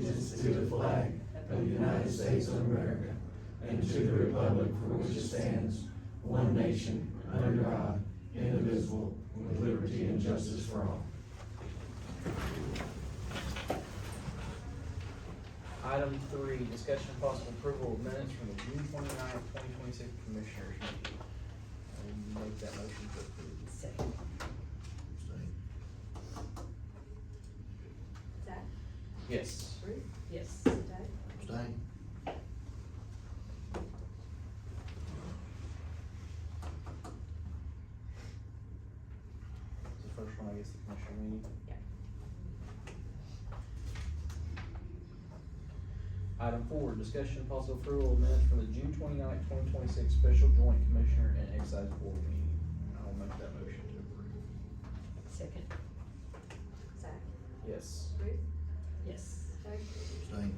allegiance to the flag of the United States of America and to the republic for which it stands, one nation, under God, indivisible, with liberty and justice for all. Item 3, discussion of possible approval of minutes from the June 29th, 2026 Commissioners meeting. Make that motion to approve. Second. Zach? Yes. Ruth? Yes. Doug? Abstain. The first one, I guess, the Commissioner meeting. Yeah. Item 4, discussion of possible approval of minutes from the June 29th, 2026 Special Joint Commissioner and Excise Board meeting. I'll make that motion to approve. Second. Zach? Yes. Ruth? Yes. Doug? Abstain.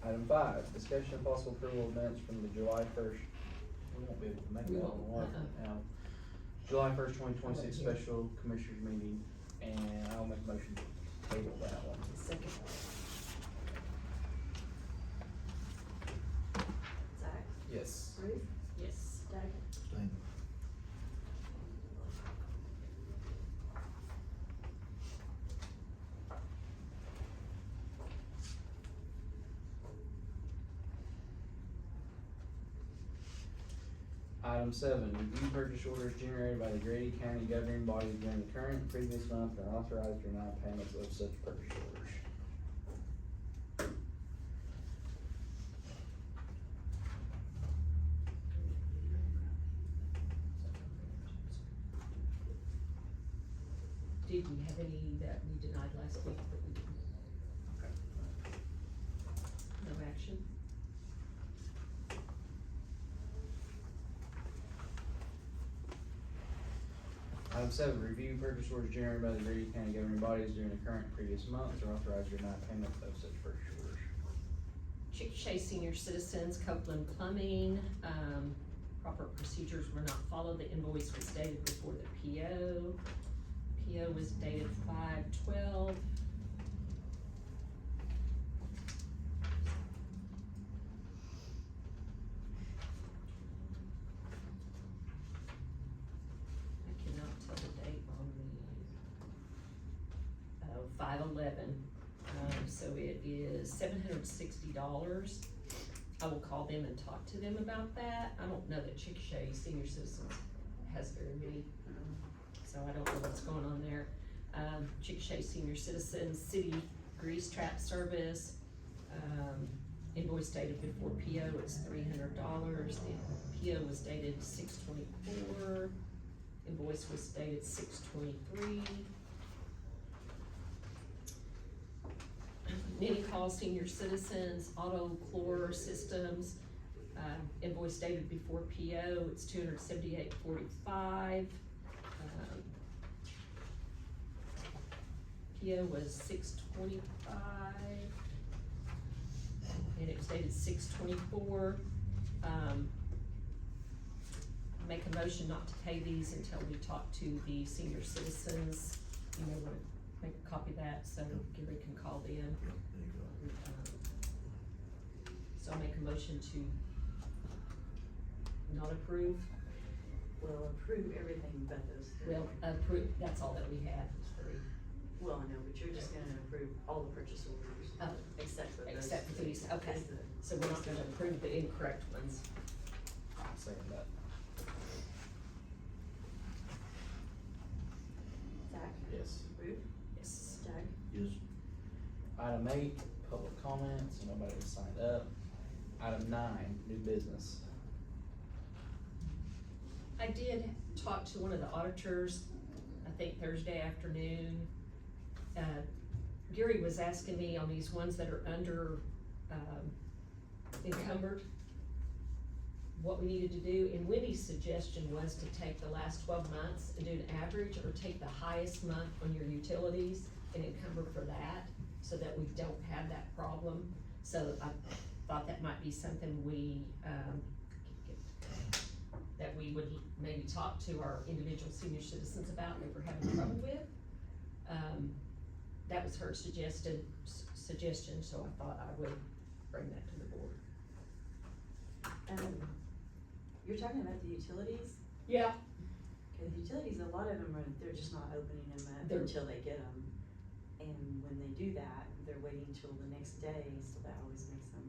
Item 5, discussion of possible approval of minutes from the July 1st. We won't be able to make We that won't, one. Now, July 1st, 2026 Yeah. Special Commissioners meeting, and I'll make a motion to table that one. Second. Zach? Yes. Ruth? Yes. Doug? Abstain. Item 7, review purchase orders generated by the Grady County governing body during the current and previous month and authorize or deny payments of such purchase orders. Did we have any that we denied last week that we didn't? Okay. No action? Item 7, review purchase orders generated by the Grady County governing bodies during the current and previous months or authorize or deny payment of such purchase orders. Chickasha Senior Citizens, Copeland Plumbing, proper procedures were not followed. The invoice was dated before the PO. PO was dated 5/12. I cannot tell the date on the, 5/11. So it is $760. I will call them and talk to them about that. I don't know that Chickasha Senior Citizens has very many, so I don't know what's going on there. Chickasha Senior Citizens, City Grease Trap Service, invoice dated before PO, it's $300. The PO was dated 6/24. Invoice was dated 6/23. Many Call Senior Citizens, Auto Chlor Systems, invoice dated before PO, it's $278.45. PO was 6/25, and it was dated 6/24. Make a motion not to pay these until we talk to the senior citizens. You may wanna make a copy of that, so Gary can call them. There you go. So I'll make a motion to not approve, Will approve everything but those three. well, approve, that's all that we have, is three. Well, I know, but you're just gonna approve all the purchase orders. Oh. Except for those. Except for these, okay. Just the- So we're not gonna approve the incorrect ones. I'll second that. Zach? Yes. Ruth? Yes. Doug? Yes. Item 8, public comments, nobody has signed up. Item 9, new business. I did talk to one of the auditors, I think Thursday afternoon. Gary was asking me on these ones that are under, encumbered, what we needed to do, and Wendy's suggestion was to take the last 12 months and do an average, or take the highest month on your utilities and encumber for that, so that we don't have that problem. So I thought that might be something we, that we would maybe talk to our individual senior citizens about that we're having trouble with. That was her suggestion, so I thought I would bring that to the board. You're talking about the utilities? Yeah. Okay, the utilities, a lot of them are, they're just not opening them up They're- until they get them. And when they do that, they're waiting till the next day, so that always makes them,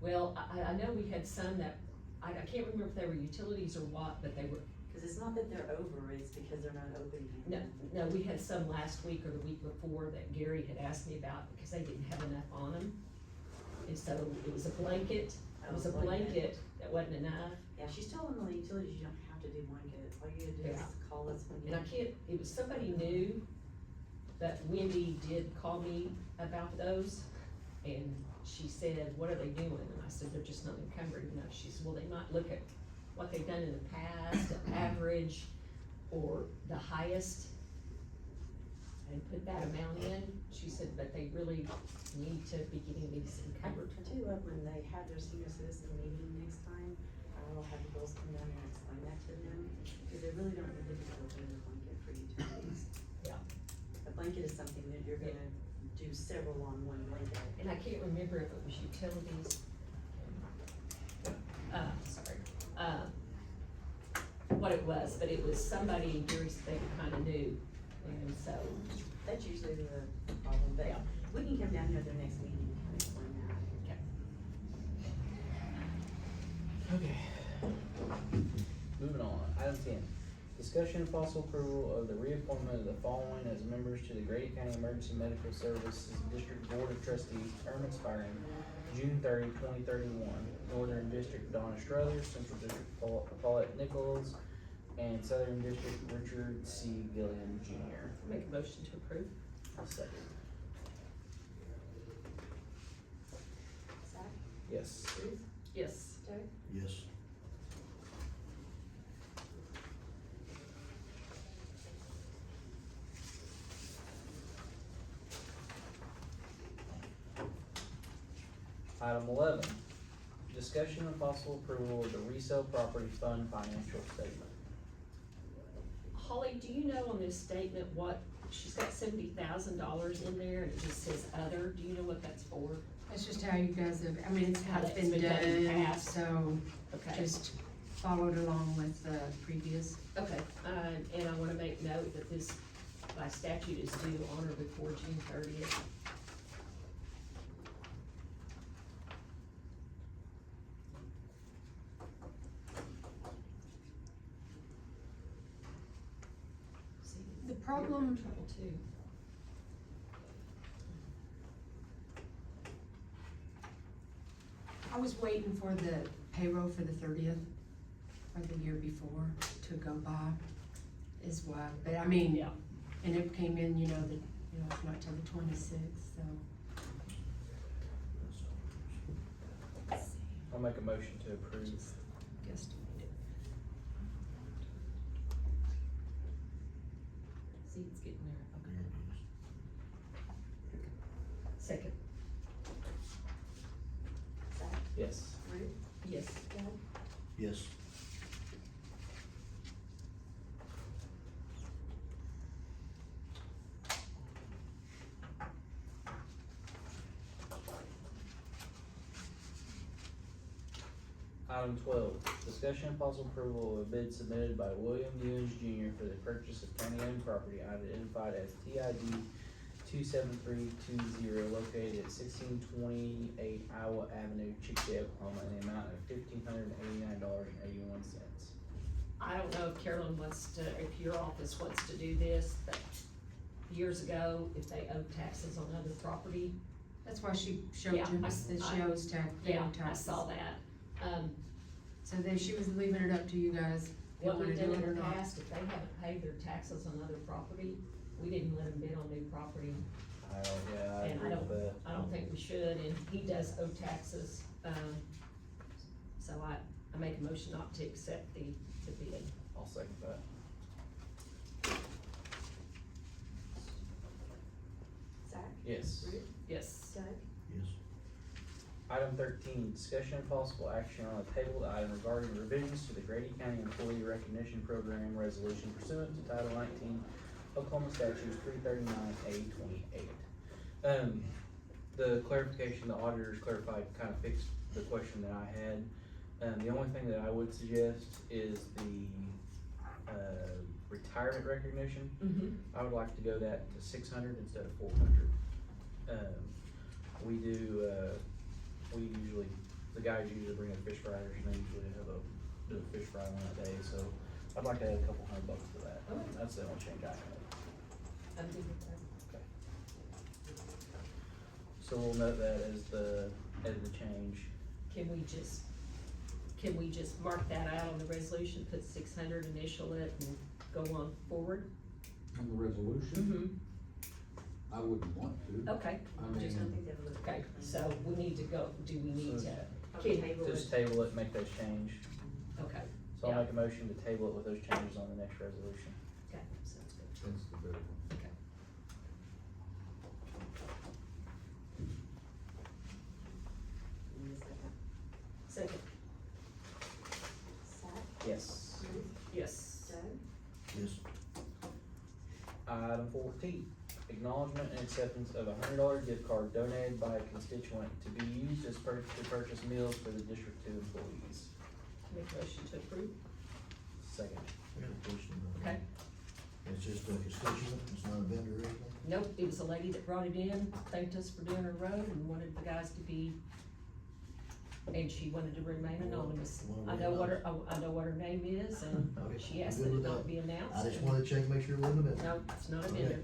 Well, I know we had some that, I can't remember if they were utilities or what, but they were, cause it's not that they're over, it's because they're not opening no, them. we had some last week or the week before that Gary had asked me about because they didn't have enough on them. And so it was a blanket, that wasn't enough. Yeah, she's telling the utilities you don't have to do blankets, all you gotta do is Yeah. call us when you. And I can't, it was somebody new, but Wendy did call me about those, and she said, what are they doing? And I said, they're just not encumbering enough. She said, well, they might look at what they've done in the past, the average, or the highest, and put that amount in. She said, but they really need to be getting these I encumbered. tell you what, when they have their senior citizen meeting next time, I will have the girls come down and explain that to them, because they really don't need to be opening a blanket for utilities. Yeah. A blanket is something that you're gonna do several on one blanket. And I can't remember if it was utilities. Sorry, what it was, but it was somebody in Gary's, they were kinda new, and so, That's usually the problem, but Yeah. we can come down here at their next meeting and kind of explain that. Okay. Moving on, item 10, discussion and possible approval of the reappointment of the following as members to the Grady County Emergency Medical Services District Board of Trustees, term expiring June 30, 2031. Northern District Donna Struthers, Central District Paulette Nichols, and Southern District Richard C. Gilliam Jr. make a motion to approve. I'll second. Zach, Yes. Ruth, Yes. Doug, Yes. Item 11, discussion and possible approval of the resale property fund financial statement. Holly, do you know on this statement what, she's got $70,000 in there, and it just says other, do you know what that's for? That's just how you guys have, I mean, it's how it's How been it's been done in the done, past. so Okay. just followed along with the previous. Okay, and I wanna make note that this, by statute, is due on or before June 30th. See, The you're problem- in trouble too. I was waiting for the payroll for the 30th, or the year before, to go by, is why, but I mean, Yeah. and it came in, it's not till the 26th, so. I'll make a motion to approve. Guesstimated. See, it's getting there, okay. Second, Zach, Yes. Ruth, yes. Doug, Yes. Item 12, discussion and possible approval of a bid submitted by William Ewens Jr. for the purchase of county-owned property identified as TID 27320 located at 1628 Iowa Avenue, Chickasha, Oklahoma, in the amount of $1,589.81. I don't know if Carolyn wants to, if your office wants to do this, but years ago, if they owed taxes on other property, That's why she showed Yeah, you, I- that she owes yeah, taxes. I saw that. So then she was leaving it up to you guys, if you What wanna we've do done it or in the not. past, if they haven't paid their taxes on other property, we didn't let them bid on new property. Yeah, I And agree with that. I don't think we should, and he does owe taxes, so I make a motion not to accept the bid. I'll second that. Zach, Yes. Ruth, Yes. Doug, Yes. Item 13, discussion and possible action on a tabled item regarding revisions to the Grady County Employee Recognition Program resolution pursuant to Title 19 Oklahoma Statutes 339A28. The clarification, the auditors clarified, kind of fixed the question that I had. The only thing that I would suggest is the, retirement recognition. I would like to go that to 600 instead of 400. We do, the guys usually bring in fish fryers, and they usually do a fish fry on that day, so I'd like to add a couple $100 to that. Okay. That's the only change I have. I'm good with that. Okay. So we'll note that as the change. Can we just mark that out on the resolution, put 600, initial it, and go on forward? On the resolution, I wouldn't want to. Okay, I Just don't mean, think that would. okay, so we need to go, do we need to, Okay, can, table Just it. table it, make those change. okay, So I'll Yeah. make a motion to table it with those changes on the next resolution. okay, sounds good, that's the better one. okay. Give me a second. Second, Zach, Yes. Ruth, yes. Doug, Yes. Item 14, acknowledgement and acceptance of a $100 gift card donated by a constituent to be used as to purchase meals for the District 2 employees. Make a motion to approve, I Second. got a question. okay. It's just a constituent, it's not a vendor or anything? Nope, it was a lady that brought it in, thanked us for doing her road and wanted the guys to be, and she wanted to remain anonymous. I know what her name is, and Okay, she I'm asked good that it with not that. be announced. I just and- wanted to check, make sure it wasn't a vendor. No, it's not a Okay. vendor,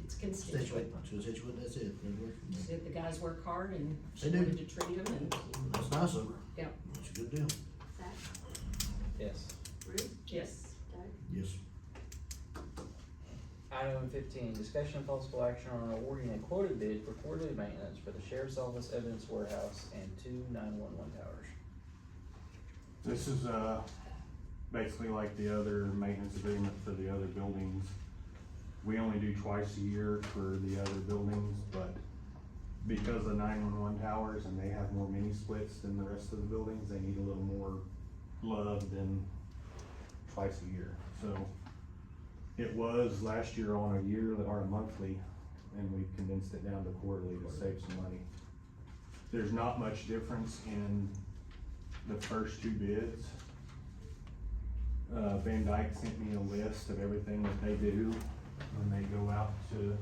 it's constituent. Constituent, that's it. That works for me. Said the guys work hard and she They do. wanted to treat them and, That's nice of her. yeah, That's a good deal. Zach, Yes. Ruth, yes. Doug, Yes. Item 15, discussion and possible action on awarding a quoted bid for quarterly maintenance for the Sheriff's Office Evidence Warehouse and 2 911 towers. This is, basically like the other maintenance agreement for the other buildings. We only do twice a year for the other buildings, but because of 911 towers and they have more mini splits than the rest of the buildings, they need a little more love than twice a year. So it was last year on a yearly or a monthly, and we condensed it down to quarterly to save some money. There's not much difference in the first two bids. Van Dyke sent me a list of everything that they do when they go out to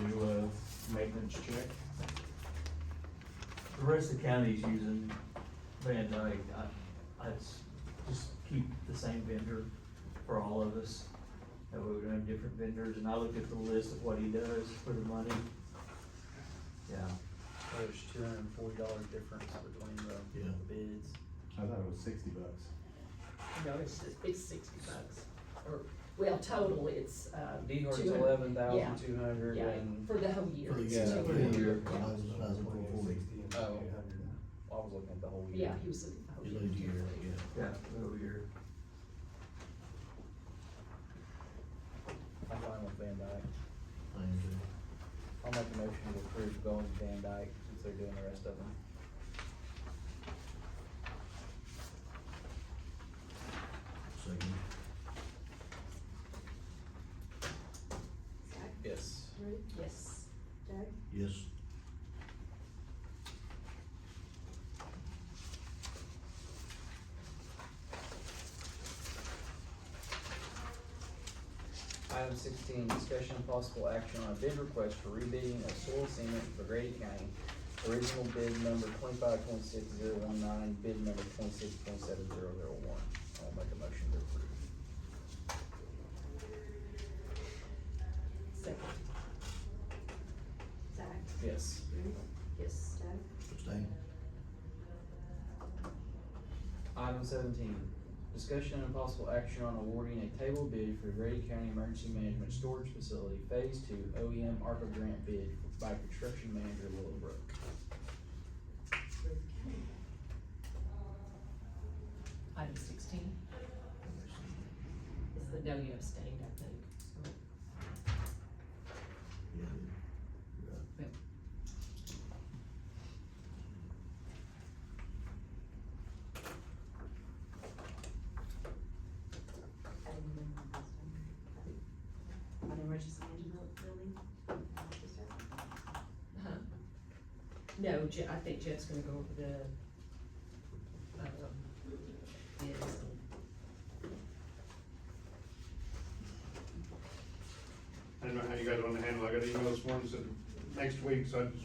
do a maintenance check. The rest of the county's using Van Dyke. I'd just keep the same vendor for all of us. That way we don't have different vendors, and I look at the list of what he does for the money. Yeah, There's $240 difference between the Yeah. bids. I thought it was $60. No, it's $60, or, well, total it's, D-Hor's 200. 11,200 yeah, and, for the whole year. For the it's year, Yeah. for the 200. year, Yeah. that was 1,440. oh, I was looking at the whole year. Yeah, he was looking at the whole You year. lose a year, yeah. yeah, over here. I'm fine with Van Dyke. I am too. I'll make a motion to approve going to Van Dyke since they're doing the rest of them. Second. Zach, Yes. Ruth, Yes, Doug, Yes. Item 16, discussion and possible action on a bid request for rebidding of soil cement for Grady County. Original bid number 25.26019, bid number 26.7001. I'll make a motion to approve. second, Zach, Yes. Ruth, yes. Doug, Abstain. Item 17, discussion and possible action on awarding a table bid for Grady County Emergency Management Storage Facility Phase 2 OEM ARPA grant bid by construction manager Willowbrook. Item 16 is the, no, you abstained, I think, so. Yeah. You're right. No, I think Jeff's gonna go over the, bids. I don't know how you guys want to handle it. I got an email this morning said next week, so I just,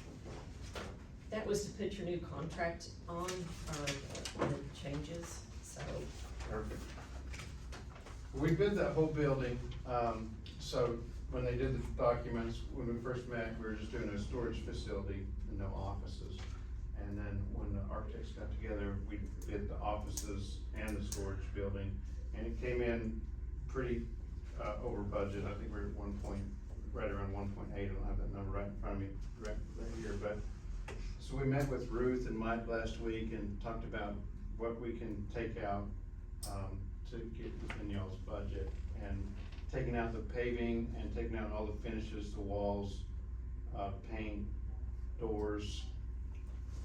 That was to put your new contract on, or the changes, so. perfect. We bid that whole building, so when they did the documents, when we first met, we were just doing a storage facility and no offices. And then when the architects got together, we did the offices and the storage building, and it came in pretty, over budget. I think we're at right around 1.8. I don't have that number right in front of me, right here, but. So we met with Ruth and Mike last week and talked about what we can take out, to get within y'all's budget. And taking out the paving and taking out all the finishes, the walls, paint, doors,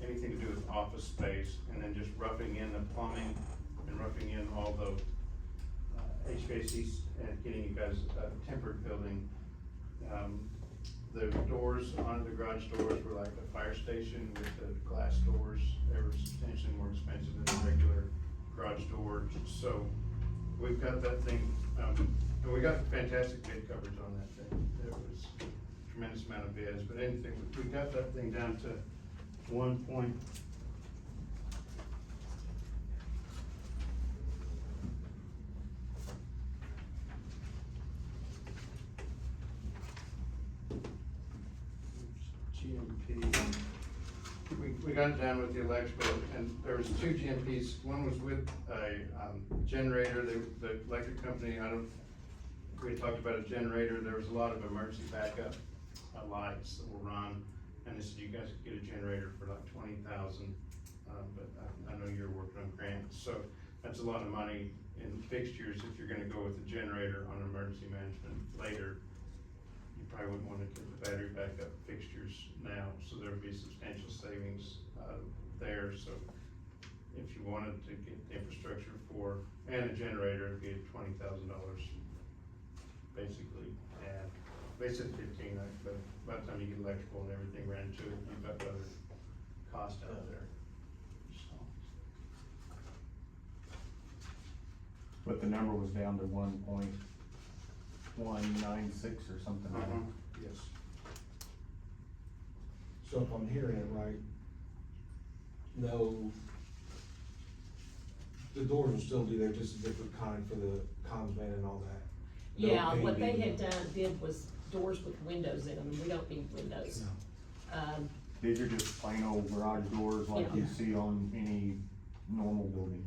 anything to do with office space, and then just roughing in the plumbing and roughing in all the HVACs and getting you guys a tempered building. The doors on the garage doors were like a fire station with the glass doors. They were substantially more expensive than a regular garage door. So we've got that thing, and we got fantastic bid coverage on that thing. There was a tremendous amount of bids, but anything, we got that thing down to 1 point. GMP. We got it down with the electrical, and there was 2 GMPs. One was with a generator. The electric company, we had talked about a generator. There was a lot of emergency backup lights that will run, and they said you guys could get a generator for like $20,000. But I know you're working on grants, so that's a lot of money in fixtures if you're gonna go with a generator on emergency management later. You probably wouldn't wanna get the battery backup fixtures now, so there would be substantial savings there. So if you wanted to get the infrastructure and a generator, it'd be $20,000 basically. And they said 15, but by the time you get electrical and everything ran to it, you've got other cost out there. So, But the number was down to 1.196 or something like that. yes. So if I'm hearing it right, no, the doors will still be there, just a different kind for the comms man and all that. No Yeah, what they paving. had did was doors with windows in them, and we don't need windows. These are just plain old garage doors like Yeah. you see on any normal building.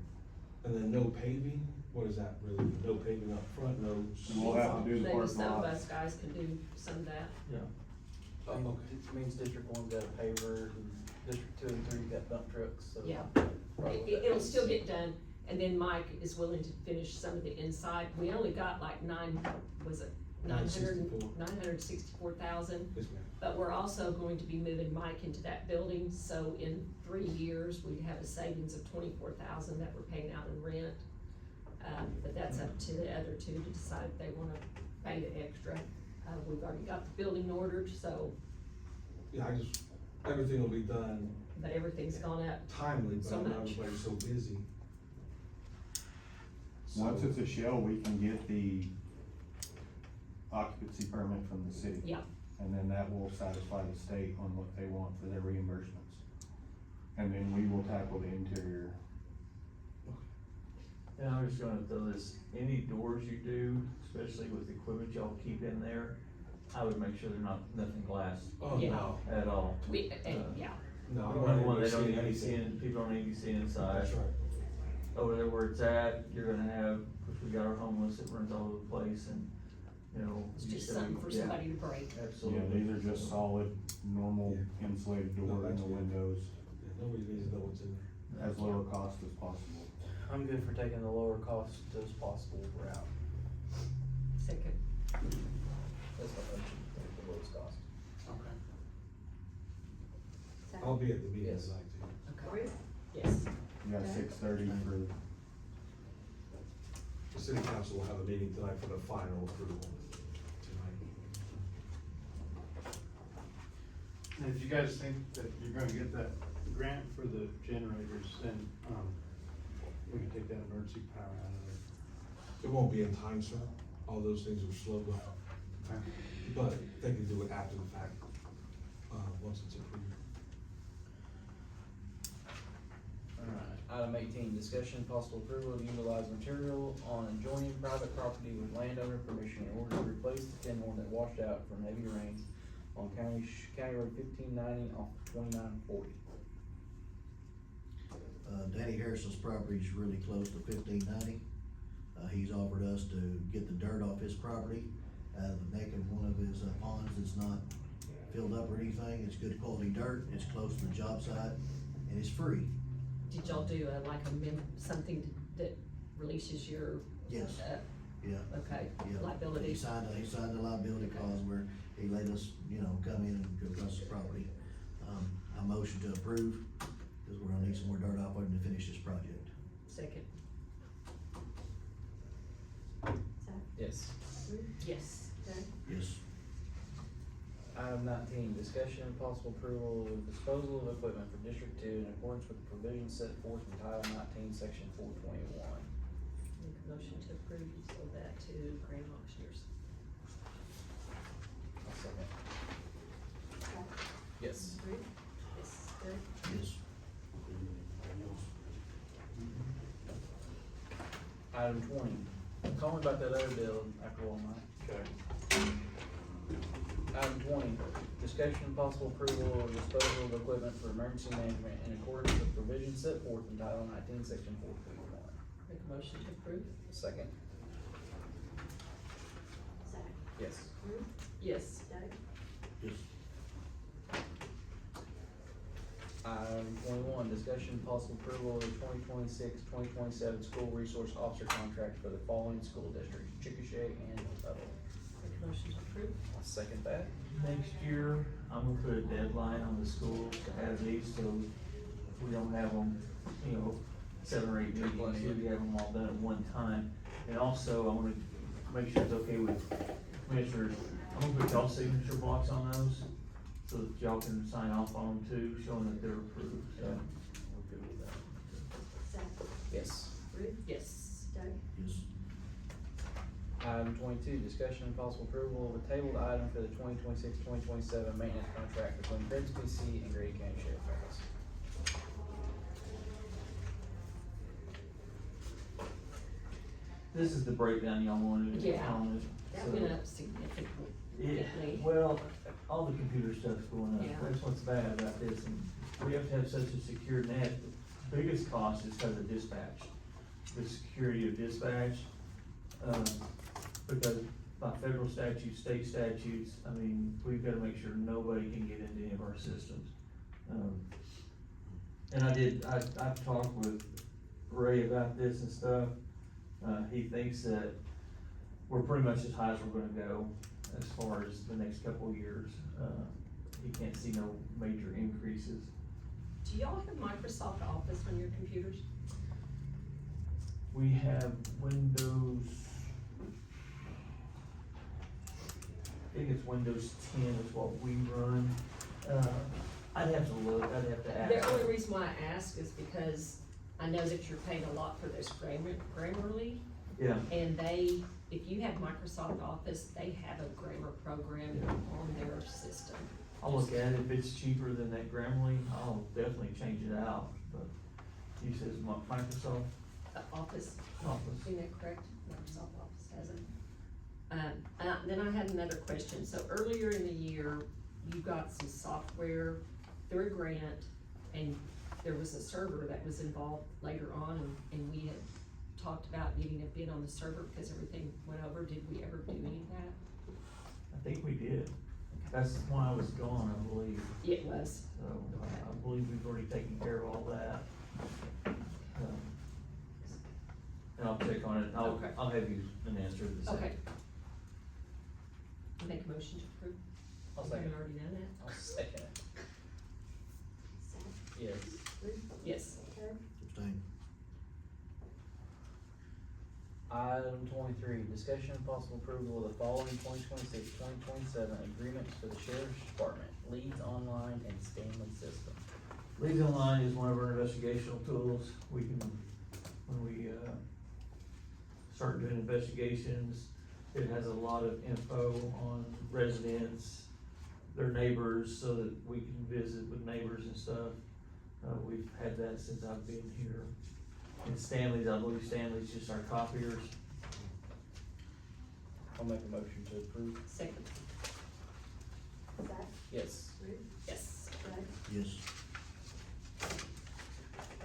And then no paving, what does that really mean? No paving up front, no. We'll have to do the Maybe parking some of lot. us guys can do some of that. Yeah. Oh, okay. It means District 1's got a paver, and District 2 and 3 got dump trucks, so. Yeah. probably It'll still get done, and then Mike is willing to finish some of the inside. We only got like 964,000, Yes, ma'am. but we're also going to be moving Mike into that building, so in 3 years, we'd have a savings of 24,000 that we're paying out in rent. But that's up to the other two to decide if they wanna pay the extra. We've already got the building ordered, so, Yeah, everything will be done but everything's gone up. timely, but So I know much. everybody's so busy. Once So- it's a shell, we can get the occupancy permit from the city. Yeah. And then that will satisfy the state on what they want for their reimbursements. And then we will tackle the interior. And I'm just gonna throw this, any doors you do, especially with the equipment y'all keep in there, I would make sure they're nothing glass Oh, Yeah. no, at all. Yeah, no, I One, don't they want to don't see need to be seeing, anything. people don't need to be seeing inside. That's right. Over there where it's at, you're gonna have, which we got our homeless that runs all over the place and, you know. it's you just gotta something be- for yeah, somebody to break. Absolutely. Yeah, these are just solid, normal Yeah. insulated No, door in that's the good. windows, Yeah, nobody needs to know what's in there. as lower cost as possible. I'm good for taking the lower cost as possible route. Second. That's my motion, take the lowest cost. Okay. I'll be at the meeting Yes. tonight too. Okay. Yes. You got 6:30 for, The city council will have a meeting tonight for the final approval tonight. And if you guys think that you're gonna get that grant for the generators, then, we can take that emergency power out of there. It won't be in time, sir. All those things are slow, but they can do it after the fact, once it's approved. Alright, item 18, discussion and possible approval of utilized material on adjoining private property with landowner permission in order to replace the tin horn that washed out from heavy rains on County Road 1590 off 2940. Danny Harrison's property is really close to 1590. He's offered us to get the dirt off his property, out of the neck of one of his ponds that's not filled up or anything. It's good quality dirt, it's close to the job site, and it's free. Did y'all do something that releases your, Yes, yeah, okay, yeah. liability? He signed a liability clause where he let us, come in and go across the property. I motion to approve, cause we're gonna need some more dirt off him to finish this project. Second. Yes. Yes. Yes. Item 19, discussion and possible approval of disposal of equipment for District 2 in accordance with the provisions set forth in Title 19, Section 421. Make a motion to approve use of that to Grand Auctioneers. I'll second. Yes. Yes, good. Yes. Item 20, call me about that other bill after all night. Okay. Item 20, discussion and possible approval of disposal of equipment for emergency management in accordance with provisions set forth in Title 19, Section 421. Make a motion to approve. Second. Yes. Yes. Yes. Item 21, discussion and possible approval of the 2026-2027 school resource officer contract for the following school districts, Chickasha and Tuttle. Make a motion to approve. I'll second that. Next year, I'm gonna put a deadline on the schools to have these, so if we don't have them, 7 or 8 meetings, we have them all done at one time. And also, I wanna make sure it's okay with commissioners, I'm gonna put y'all signature blocks on those, so that y'all can sign off on them too, showing that they're approved, so. We're good with that. Yes. Yes. Yes. Item 22, discussion and possible approval of a tabled item for the 2026-2027 maintenance contract between Grady PC and Grady County Sheriff's Office. This is the breakdown y'all wanted Yeah. on it. That So- went up significantly. Yeah, well, all the computer stuff's going up, Yeah. that's what's bad about this, and we have to have such a secure net. The biggest cost is because of dispatch, the security of dispatch, because by federal statutes, state statutes, I mean, we've gotta make sure nobody can get into any of our systems. And I've talked with Ray about this and stuff, he thinks that we're pretty much as high as we're gonna go as far as the next couple of years. He can't see no major increases. Do y'all have Microsoft Office on your computers? We have Windows, I think it's Windows 10 is what we run. I'd have to look, I'd have to ask. The only reason why I ask is because I know that you're paying a lot for this Grammarly, Yeah, and if you have Microsoft Office, they have a grammar program on their system. I'll look at it, if it's cheaper than that Grammarly, I'll definitely change it out, but he says Microsoft Office, Office. isn't that correct? Microsoft Office has it. Then I had another question. So earlier in the year, you got some software through a grant, and there was a server that was involved later on, and we had talked about getting a bid on the server because everything went over. Did we ever do any of that? I think we did. That's why I was gone, I believe. It was. So I believe we've already taken care of all that. And I'll check on it. Okay. I'll have you an answer to the same. Okay. Make a motion to approve. I'll Have second. you already done that? I'll second it. Yes. Yes. Abstain. Item 23, discussion and possible approval of the following 2026-2027 agreements for the Sheriff's Department. Leads online Line and Stanley System. Legal Line is one of our investigational tools. We can, when we, start doing investigations, it has a lot of info on residents, their neighbors, so that we can visit with neighbors and stuff. We've had that since I've been here. And Stanley's, I believe Stanley's just our copiers. I'll make a motion to approve. Second. Zach, Yes. Ruth, Yes. Doug, Yes.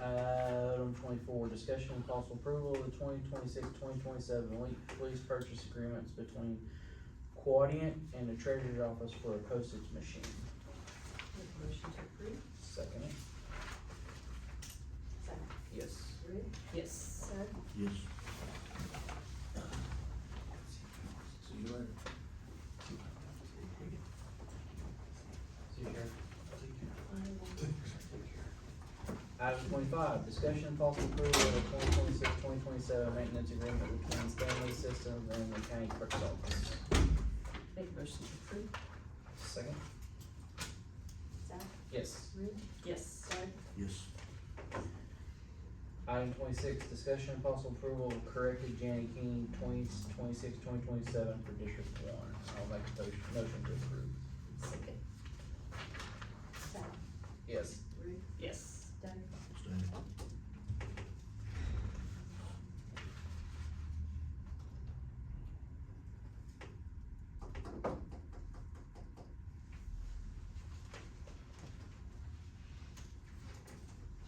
Item 24, discussion and possible approval of the 2026-2027 lease purchase agreements between Quadient and the Treasurer's Office for a postage machine. Make a motion to approve. Second it. Zach, Yes. Ruth, Yes. Doug, Yes. See you later. See you, Sheriff. Take care. Item 25, discussion and possible approval of the 2026-2027 maintenance agreement between Stanley Systems and the County Clerk's Office. Make a motion to approve. Second? Zach, Yes. Ruth, Yes. Doug, Yes. Item 26, discussion and possible approval of corrected Janet King 2026-2027 for District 1. I'll make a motion to approve. Second. Zach, Yes. Ruth, Yes. Doug, Stay.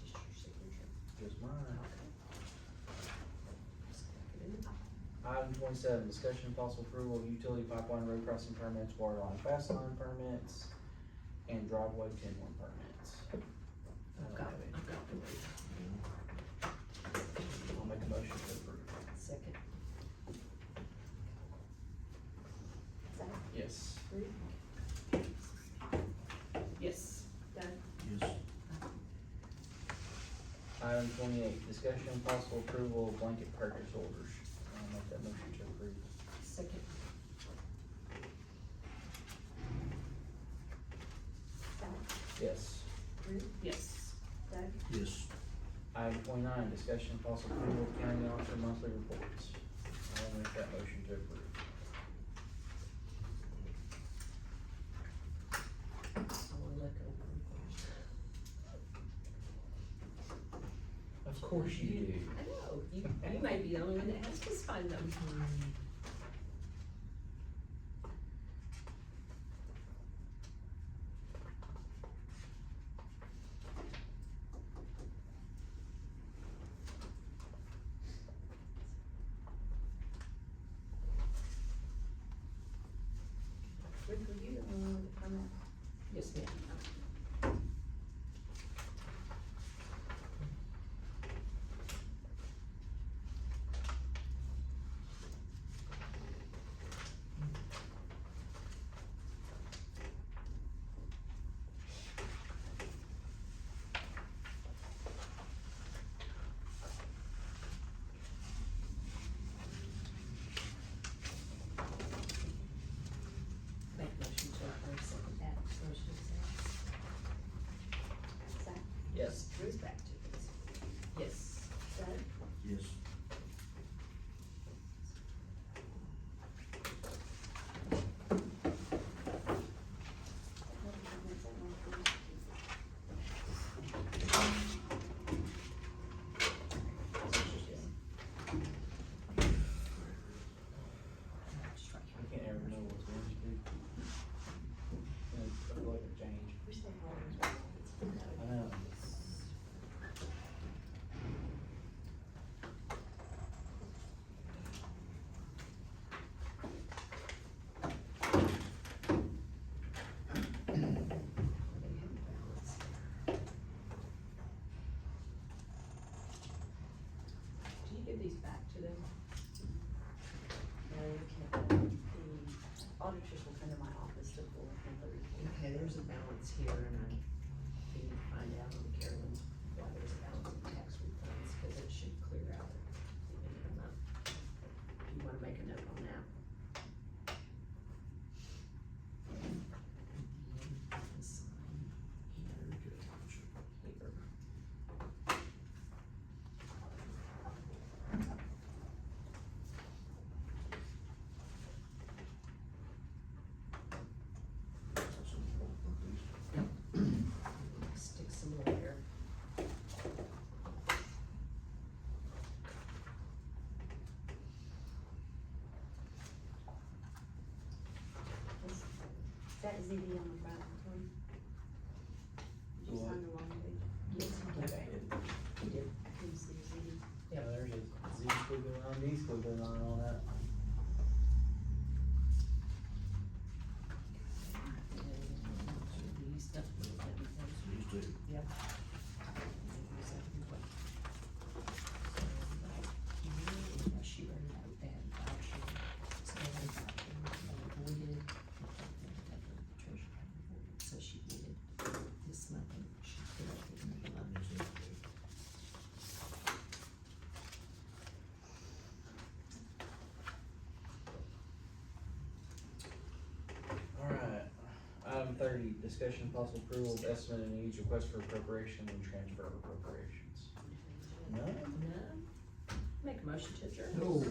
Just your signature. Just mine. Just click it in. Item 27, discussion and possible approval of utility pipeline road crossing permits, water line fast line permits, and driveway 10-1 permits. I've got the word. I'll make a motion to approve. Second. Zach, Yes. Ruth, Yes. Doug, Yes. Item 28, discussion and possible approval of blanket purchase orders. I'll make that motion to approve. Second. Zach, Yes. Ruth, Yes. Doug, Yes. Item 29, discussion and possible approval of county officer monthly reports. I'll make that motion to approve. I wanna let go first. Of course you do. I know, you may be the only one that has to find them. Ruth, were you the only one with the permit? Yes, ma'am. Make a motion to approve, second that, motion Zach, Yes. Ruth, back to this. Yes. Doug, Yes. no permits at one point. I can't ever know what's going to do. I feel like a change. We stay home. I know. Do you give these back to them? No, you can't. The auditors will come to my office to pull a monthly report. Okay, there's a balance here and I need to find out on Carolyn why there's a balance in tax refunds, cause it should clear out at the end of the month. Do you wanna make a note on that? put deadline on that. These stuff, These two. yep. She wrote out that voucher, so they avoided, so she did this month, and she put up with me a month. Alright, item 30, discussion and possible approval of estimate and needs request for appropriation and transfer of appropriations. No? No, make a motion to adjourn. No.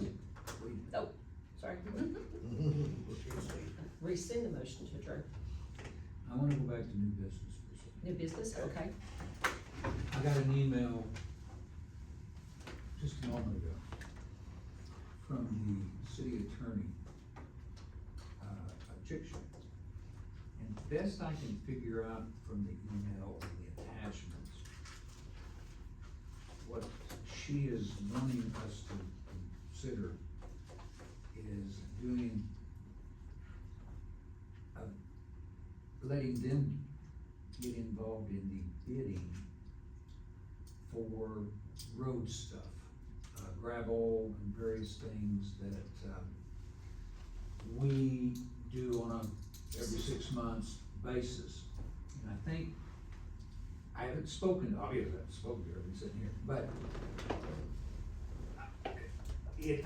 Oh, sorry. Rescind the motion to adjourn. I wanna go back to new business for a second. New business, okay. I got an email just a moment ago from the city attorney, of Chickasha. And best I can figure out from the email and the attachments, what she is wanting us to consider is doing, letting them get involved in the bidding for road stuff, gravel and various things that, we do on a every 6 months basis. And I think, I haven't spoken, obviously I haven't spoken to her, I've been sitting here, but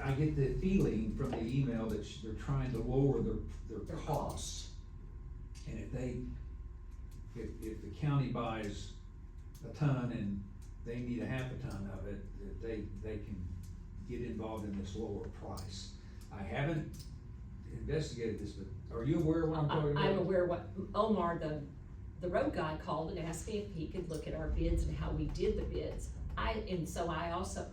I get the feeling from the email that they're trying to lower their costs. And if the county buys a ton and they need a half a ton of it, that they can get involved in this lower price. I haven't investigated this, but are you aware of what I'm talking about? I'm aware what, Omar, the road guy called and asked me if he could look at our bids and how we did the bids. I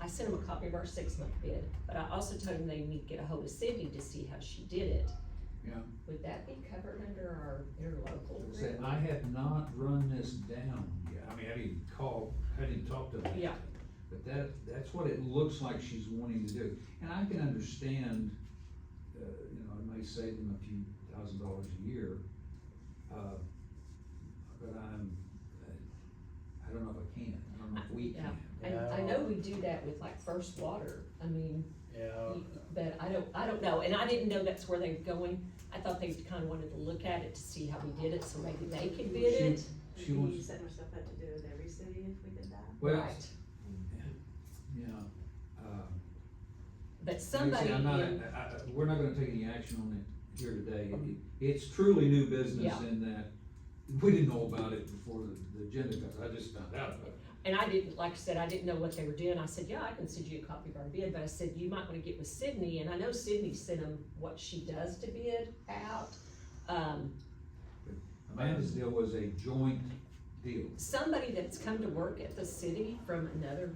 sent him a copy of our 6-month bid, but I also told him they need to get a hold of Sydney to see how she did it. Yeah. Would that be covered under our interlocal Say, agreement? I have not run this down yet. I mean, I didn't call, I didn't talk to them. Yeah. But that's what it looks like she's wanting to do. And I can understand, it may save them a few $1,000s a year. But I don't know if I can. I don't know if we Yeah. can. And I know we do that with like First Water, I mean, Yeah. but I don't know, and I didn't know that's where they were going. I thought they kinda wanted to look at it to see how we did it, so maybe they could bid it. She We'd wants, be setting ourselves up to do it with every city if we did that. well, Right. yeah. But Like I somebody say, I'm not, in, we're not gonna take any action on it here today. It's truly new business Yeah. in that we didn't know about it before the agenda, I just found out about it. and I didn't, like I said, I didn't know what they were doing. I said, yeah, I can send you a copy of our bid, but I said, you might wanna get with Sydney, and I know Sydney sent them what she does to bid out. Amanda's deal was a joint deal. Somebody that's come to work at the city from another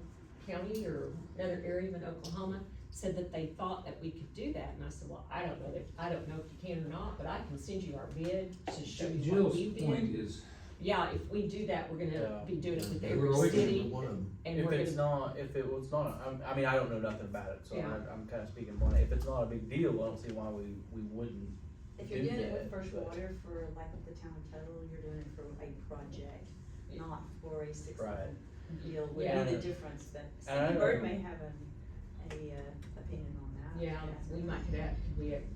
county or another area in Oklahoma said that they thought that we could do that, and I said, well, I don't know if you can or not, but I can send you our bid to show you what Jill's we point bid. is, Yeah, if we do that, we're gonna be doing it with We're every always city, One of them. and If we're it's gonna, not, if it was not, I mean, I don't know nothing about it, so Yeah. I'm kinda speaking blind. If it's not a big deal, I don't see why we wouldn't If do you're doing it that, with First but- Water for like the town total, you're doing it for a project, not for a 6-month deal, would Yeah. be the difference, but And I Cindy know- Bird may have an opinion on that. yeah, we might could add,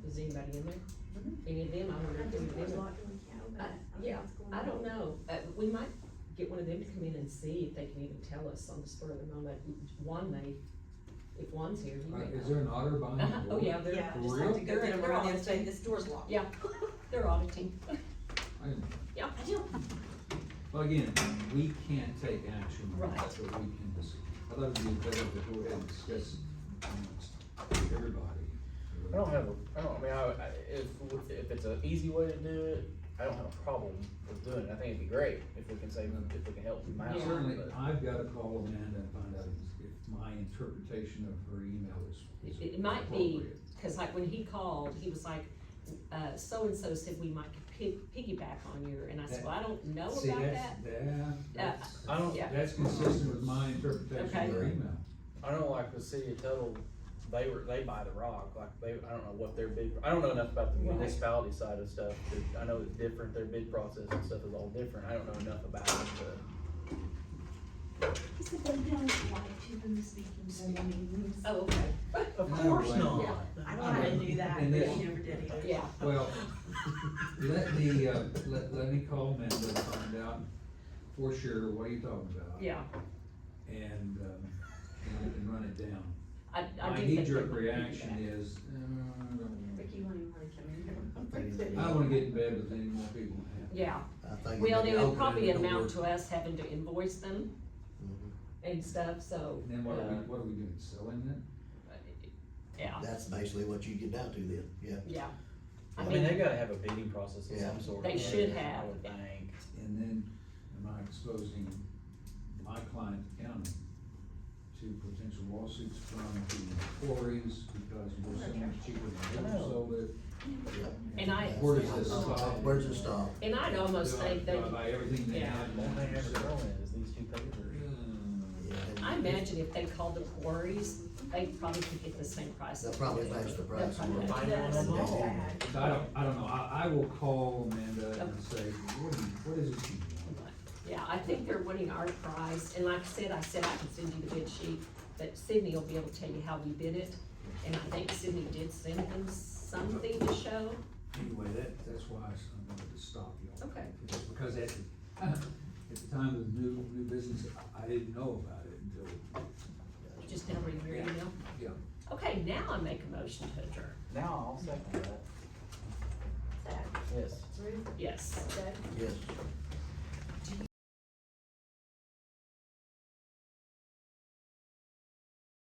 is anybody in there? Mhm. Any of them, I wonder if any of There's them. locked and we can't open it. I don't know Yeah, what's going I on. don't know, we might get one of them to come in and see if they can even tell us on the spur of the moment. One may, if one's here, he may is know. there an auditor behind the Uh-huh. door? Oh, yeah, they're, Yeah, For just real? have to go They're- get them they're around on and the say, team. this door's locked. yeah, they're auditing, I didn't know. yeah. Well, again, we can't take action on Right. that, but we can just, I thought it'd be better to go ahead and discuss amongst everybody. if it's an easy way to do it, I don't have a problem with doing it. I think it'd be great if we can save, if we can help them out. Yeah. Certainly, but- I've gotta call Amanda and find out if my interpretation of her email is It might be, appropriate. cause like when he called, he was like, so-and-so said we might piggyback on your, and I said, well, I don't know See, about that's, that. I don't, Yeah. that's consistent with my interpretation Okay. of her email. I don't like the city of Tuttle they buy the rock, like, I don't know what their bid, I don't know enough about the Right. municipality side of stuff, I know it's different, their bid process and stuff is all different, I don't know enough about it, He said they don't like to them speaking to their meetings. Oh, okay. Of course not. Yeah. I don't know how to do that, And but this- he never did either. Yeah, Well, let me call Amanda and find out for sure what you're talking about. yeah, And we can run it down. I do My think. knee-jerk they would reaction piggyback. is, Ricky won't even want to come in here. I don't wanna get in bed with any more people. Yeah, I think well, maybe it would opening probably the door. amount to us having to invoice them Mhm. and stuff, so. And then what are we doing, selling it? Yeah, That's basically what you get down to then, yeah. yeah. I mean, they gotta have a bidding process of Yeah. some sort. They should I have. would think. And then am I exposing my client, the county, to potential lawsuits from the quarries because we're so much cheaper than they sold it? And I- Where does this stop? Where does it stop? And I'd almost Do I- think do I they, buy everything they Yeah. have? One thing I ever throw in is these two papers. Yeah. I imagine if they called the quarries, they probably could get the same price. They'll probably match the price. They'll probably Find match one it. of them all. So I don't know, I will call Amanda and say, what is it you want? Yeah, I think they're wanting our price, and like I said I can send you the bid sheet, but Sydney will be able to tell you how we bid it. And I think Sydney did send them something to show. Anyway, that's why I'm going to stop y'all. Okay. Because at the time of the new business, I didn't know about it until, You just now read your email. yeah. Okay, now I make a motion to adjourn. Now, I'll second that, Zach, yes. Ruth, Yes. Doug, Yes.